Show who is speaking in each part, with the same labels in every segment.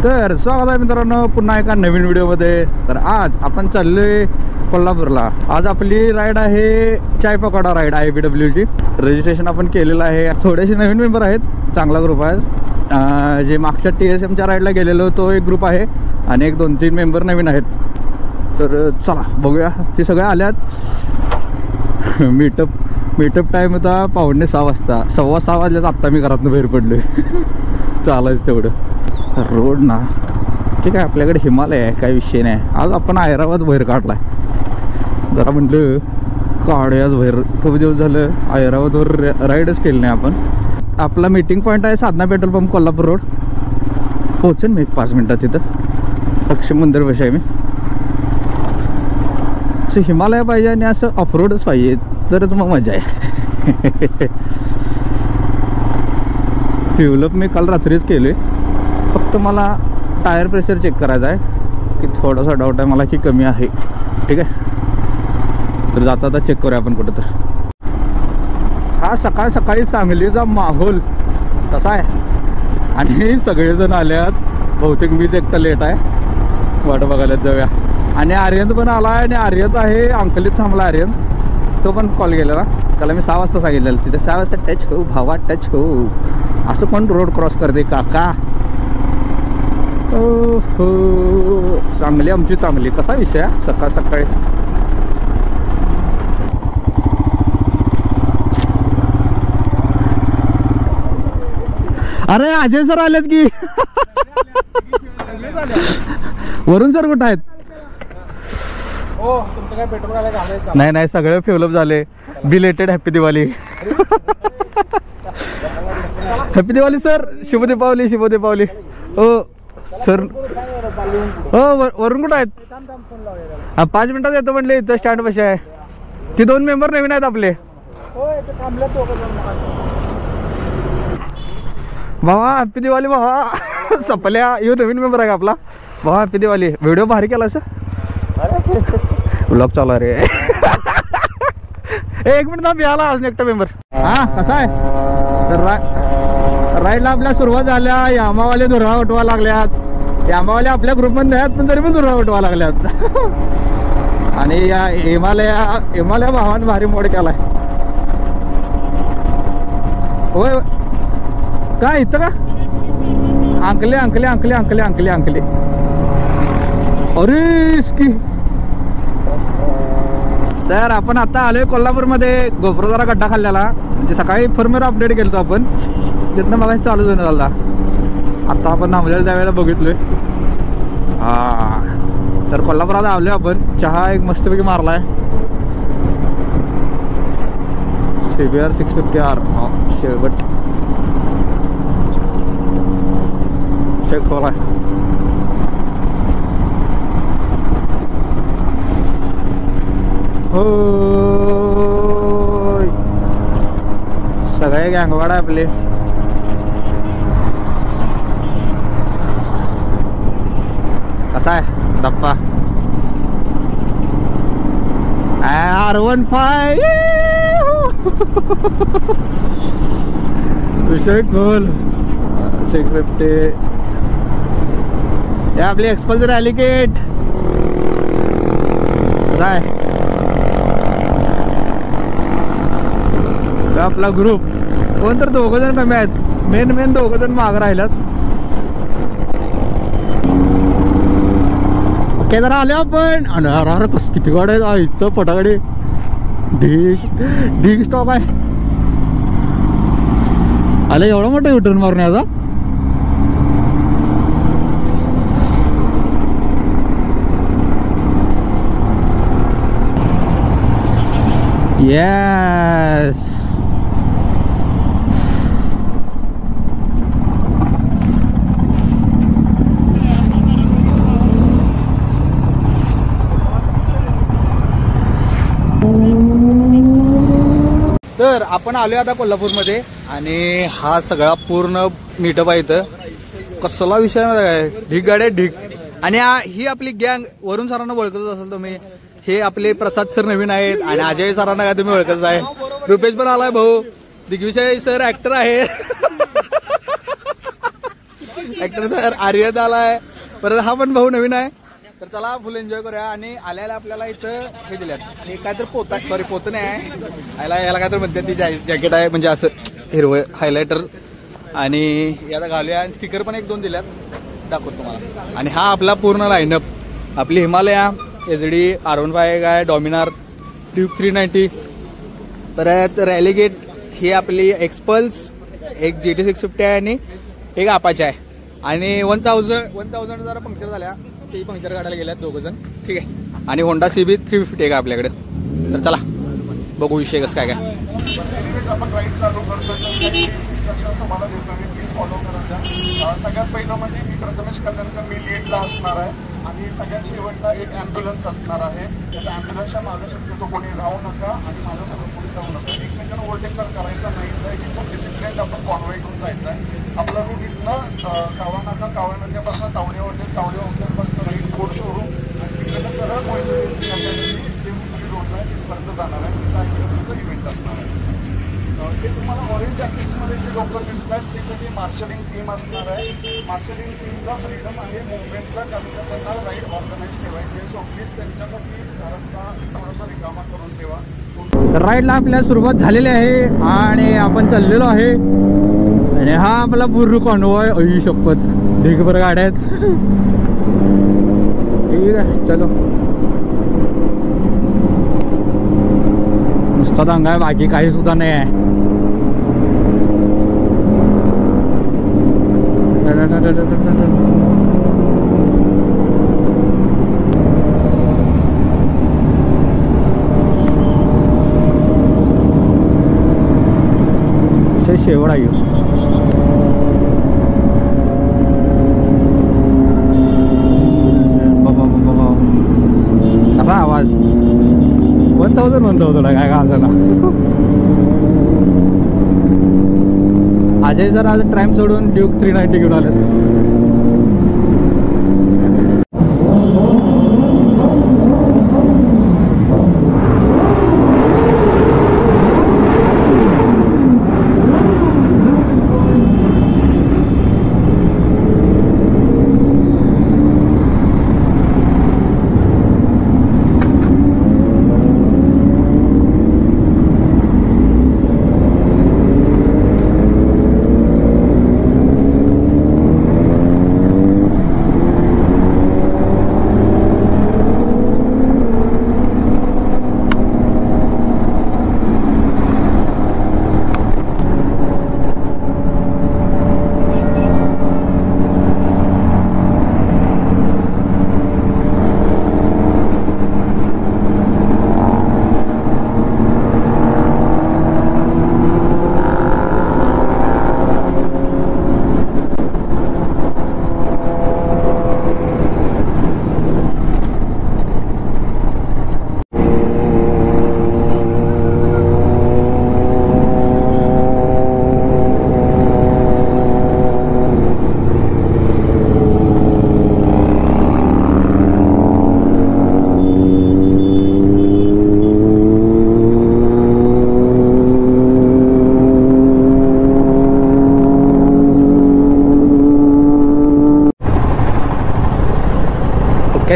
Speaker 1: तर स्वागत आहे मित्रांनो पुन्हा एका नवीन व्हिडिओमध्ये. तर आज आपण चाललोय कोल्हापूरला. आज आपली राईड आहे चाय पकोडा राईड IBW ची. रजिस्ट्रेशन आपण केलेलं आहे. थोडेसे नवीन मेंबर आहेत, चांगला ग्रुप आहे. जे मागच्या TSMच्या राईडला गेलेलो तो एक ग्रुप आहे आणि एक 2-3 मेंबर नवीन आहेत. तर चला बघूया. ते सगळे आल्यात. मीटअप टाईम होता 5:45 वाजता. 6:15 वाजल्यात आत्ता मी घरातून बाहेर पडलोय. चालायचं तेवढं. रोड ना ठीक आहे, आपल्याकडे हिमालय आहे, काही विषय नाही. आज आपण ऐरावत बाहेर काढलाय. जरा म्हटलं काढूयाच बाहेर. खूप दिवस झालं ऐरावतवर राईडच केली नाही आपण. आपला मीटिंग पॉईंट आहे साधना पेट्रोल पंप, कोल्हापूर रोड. पोहोचेन मी 5 मिनटात तिथं. लक्ष्मी मंदिर बस आहे मी. असं हिमालय पाहिजे आणि असं ऑफरोडच पाहिजे, तरच मग मजा आहे. फ्युलअप मी काल रात्रीच केले. फक्त मला टायर प्रेशर चेक करायचा आहे की थोडासा डाऊट आहे मला की कमी आहे. ठीक आहे, तर जाता आता चेक करूया आपण कुठं. तर हा सकाळी सांगलीचा माहोल तसा आहे आणि सगळेजण आल्यात. बहुतेक मीच एकटा लेट आहे. वाट बघायला जाऊया. आणि आर्यन पण आला आहे आणि आर्यन आहे अंकलीत थांबला. आर्यन तो पण कॉल केलेला. त्याला मी 6 वाजता सांगितलेलं तिथे 6 वाजता टच हो भावा, टच हो. असं कोण रोड क्रॉस करते काका? हो चांगली आमची चांगली. कसा विषय आहे सकाळ सकाळी. अरे अजय सर आलेत की. वरुण सर कुठं आहेत? नाही सगळे फेवलप झाले. Belated happy Diwali. Happy Diwali sir. शुभ दीपावली. हो सर. हो वरून कुठं आहेत? 5 मिनिटात येतो म्हणले. इथं स्टँड पाशी आहे. ती 2 मेंबर नवीन आहेत आपले. भावा हॅपी दिवाळी भावा. सपल्या यो नवीन मेंबर आहे का आपला? भावा हॅपी दिवाळी. व्हिडिओ भारी केला सर. ब्लॉग चालू आहे रे. 1 मिनिट बिहाला अजून एकटा मेंबर. हा कसा आहे? तर राईडला आपल्या सुरुवात झाल्या. यामावाले धुरळा उठवा लागल्यात. यामावाले आपल्या ग्रुपमध्ये आहेत पण तरी पण धुरळा उठवा लागल्यात. आणि या हिमालय भावानं भारी मोड केलाय. होय काय इथं का? अंकले. अरे इसकी. तर आपण आता आलोय कोल्हापूरमध्ये. गोप्रो जरा गड्डा खाल्ल्याला. म्हणजे सकाळी फर्मवेअर अपडेट केलं आपण, तिथनं मला चालू झालं झाला. आता आपण थांबलेलं त्यावेळेला बघितलोय. तर कोल्हापुरात आलोय आपण. चहा एक मस्तपैकी मारलाय. CBR 650R शेवट चेक खोलाय. हो सगळे गँगवाड आहे आपले. कसा आहे डप्पा? R15 विषय खोल. 650 या आपली एक्सपल्सर ॲलिकेट. काय आपला ग्रुप कोण तर 2 जण कमी आहेत. मेन 2 जण मागं राहिल्यात. ओके जरा आले आपण. अरे कस किती गाड्या आहेत. इथं फटाकडे ढीग स्टॉप आहे. आले एवढा मोठा युटर्न मारण्याचा. येस तर आपण आलोय आता कोल्हापूरमध्ये आणि हा सगळा पूर्ण मीटअप आहे. इथं कसला विषय आहे. ढीग गाड्या ढीग. आणि ही आपली गँग. वरुण सरांना ओळखतच असेल तुम्ही. हे आपले प्रसाद सर नवीन आहेत आणि अजय सरांना काय तुम्ही ओळखतच आहे. रुपेश पण आलाय भाऊ. दिग्विजय सर ऍक्टर आहे.
Speaker 2: ऍक्टर सर आर्यत आलाय, परत हा पण भाऊ नवीन आहे. तर चला फुल एन्जॉय करूया. आणि आल्याला आपल्याला इथं हे दिल्यात, हे काय तर पोता, सॉरी पोतं नाही आहे, याला काय तर म्हणतात ती जॅकेट आहे, म्हणजे असं हिरवं हायलायटर. आणि याला घालूया. स्टिकर पण 1-2 दिल्यात, दाखवतो तुम्हाला. आणि हा आपला पूर्ण लाईनअप, आपली हिमालया, HD R15 आहे, डॉमिनार, ड्यूक 390, परत रॅलीगेट, ही आपली एक्सपल्स, एक GT 650 आहे आणि एक अपाचे आहे. आणि 1000 जरा पंक्चर झाल्या, ते पंक्चर काढायला गेल्यात 2 जण. ठीक आहे. आणि होंडा CB 350 आहे का आपल्याकडे. तर चला बघू विषय कसं काय काय.
Speaker 3: सगळ्यात पहिलं म्हणजे मी प्रथमेश कल्याणकर, मी लीडला असणार आहे. आणि सगळ्यात शेवटला एक ॲम्ब्युलन्स असणार आहे. त्या ॲम्ब्युलन्सच्या मागे शक्यतो कोणी राहू नका आणि माझ्यासोबत कोणी जाऊ नका. एकमेकांना ओव्हरटेक तर करायचं नाही आहे, एकदम डिसिप्लिन आपण कॉन्व्हॉय करून जायचं आहे. आपला रूट इथनं कावळा नाक्यापासून तावडे हॉटेलपासून राईट कोड शोरूम आणि तिकडे सरळ पॉईंट रोड आहे तिथपर्यंत जाणार आहे. तिथं इव्हेंट असणार आहे. ते तुम्हाला ऑरेंज जॅकेट्समध्ये जे लोक दिसतात ते सगळी मार्शलिंग टीम असणार आहे. मार्शलिंग टीमला फ्रीडम आहे मुवमेंटचा, कारण त्यांना राईड ऑर्गनाईज ठेवायचे. सो प्लीज त्यांच्यासाठी रस्ता थोडासा रिकामा करून ठेवा.
Speaker 1: राईडला आपल्याला सुरुवात झालेली आहे आणि आपण चाललेलो आहे. आणि हा आपला पूर्ण कॉन्वॉय, अई शपथ ढीगभर गाड्या आहेत. ठीक आहे, चलो. नुसता दंगा आहे, बाकी काही सुद्धा नाही आहे. शेवट आहे कसा आवाज 1000 काय का झाला. अजय सर आज ट्राइम सोडून ड्यूक 390 घेऊन आले.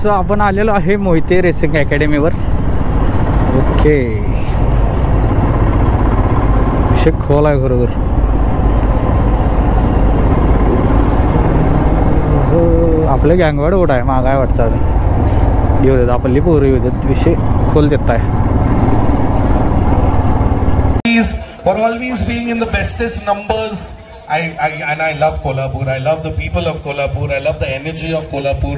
Speaker 1: सो आपण आलेलो आहे मोहिते रेसिंग अकॅडमीवर. ओके, विषय खोल आहे खरोखर. आपलं गँगवाड ओढ आहे, मागाय वाटतं अजून येऊ देत, आपली पोरं येऊ देत, विषय खोल देत आहे.
Speaker 3: For always being in the bestest numbers. I love Kolhapur. I love the people of Kolhapur. I love the energy of Kolhapur.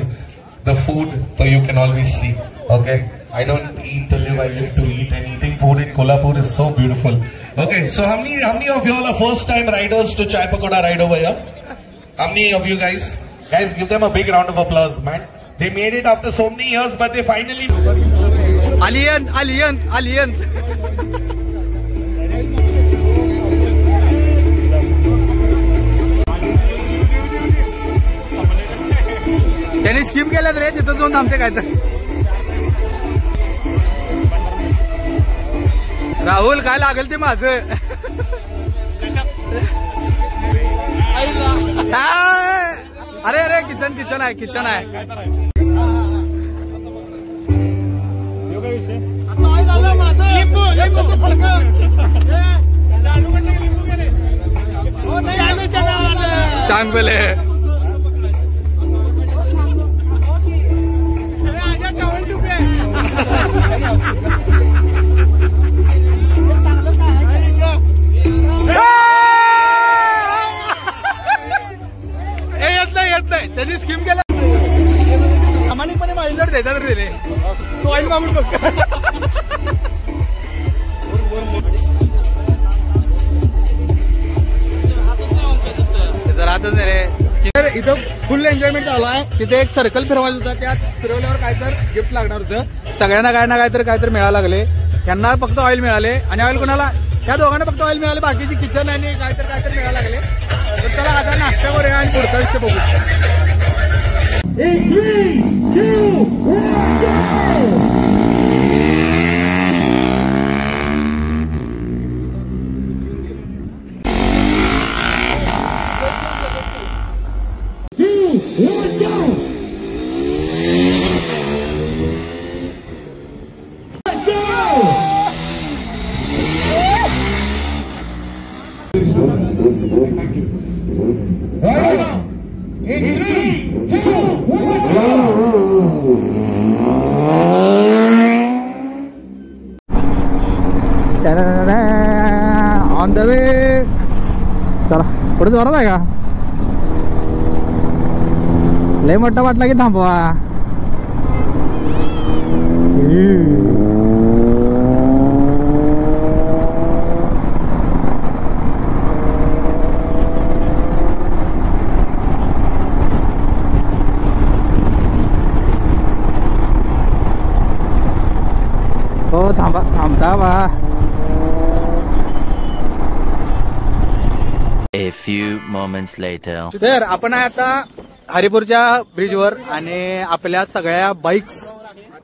Speaker 3: The food, so you can always see. Okay, I don't eat to live, I live to eat, and eating food in Kolhapur is so beautiful. Okay, so how many of you all are first time riders to Chai Pakoda ride over here? How many of you guys give them a big round of applause, man. They made it after so many years, but they finally
Speaker 2: Alliant. त्यांनी scheme केल्यात रे, तिथं जाऊन थांबते काय तर. राहुल काय लागेल ते माझं. अरे अरे किचन किचन आहे किचन आहे. चांगले येत नाही त्यांनी स्कीम केला. प्रामाणिकपणे माहिती देतात रे तो ऑइल मागून बघ. राहतच नाही रे. इथं फुल एन्जॉयमेंट चालू आहे. तिथे एक सर्कल फिरवायचं होतं. त्यात फिरवल्यावर काय तर गिफ्ट लागणार होतं. सगळ्यांना काय ना काय तर मिळायला लागले. त्यांना फक्त ऑइल मिळाले आणि ऑइल कोणाला त्या दोघांना फक्त ऑइल मिळाले. बाकीची किचन आणि काय तर मिळायला लागले. तर चला आता नाश्ता करूया आणि पुढचा विषय बघू.
Speaker 4: In 3, 2, 1, go!
Speaker 1: On the way. चला पुढे जोरात आहे का? लय मोठा वाटला की थांबवा. हो थांबता बा.
Speaker 5: A few moments later.
Speaker 2: तर आपण आहे आता हरिपूरच्या ब्रिजवर आणि आपल्या सगळ्या बाईक्स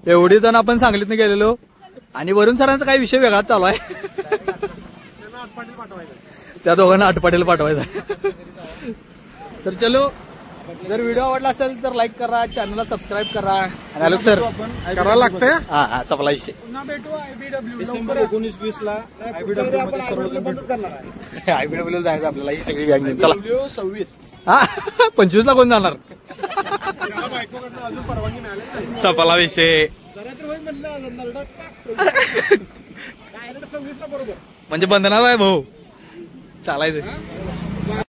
Speaker 2: एवढी जण आपण सांगलीतनं गेलेलो आणि वरुण सरांचा काही विषय वेगळाच चालू आहे. त्या दोघांना आटपाटीला पाठवायचा. तर चलो जर व्हिडिओ आवडला असेल तर लाईक करा, चॅनलला सबस्क्राईब करा. आणि आलोक सर
Speaker 3: करायला लागतंय.
Speaker 2: हा सपला विषय.
Speaker 3: डिसेंबर 19-20 ला
Speaker 2: IBW जायचं आपल्याला ही सगळी गँग. चला 26 हा 25 ला कोण जाणार? सपला विषय. म्हणजे बंधनात आहे भाऊ चालायचं.